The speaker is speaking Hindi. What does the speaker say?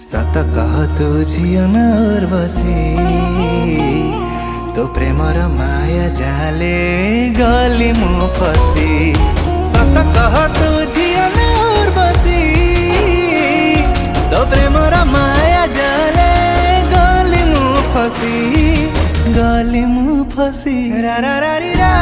सत कह तू झियो न बसी तो प्रेमर माया जाले गली मु फसी। सत कह तू झियो न बसी तो प्रेमर माया जाले गली मु फसी रा रा रा री रा।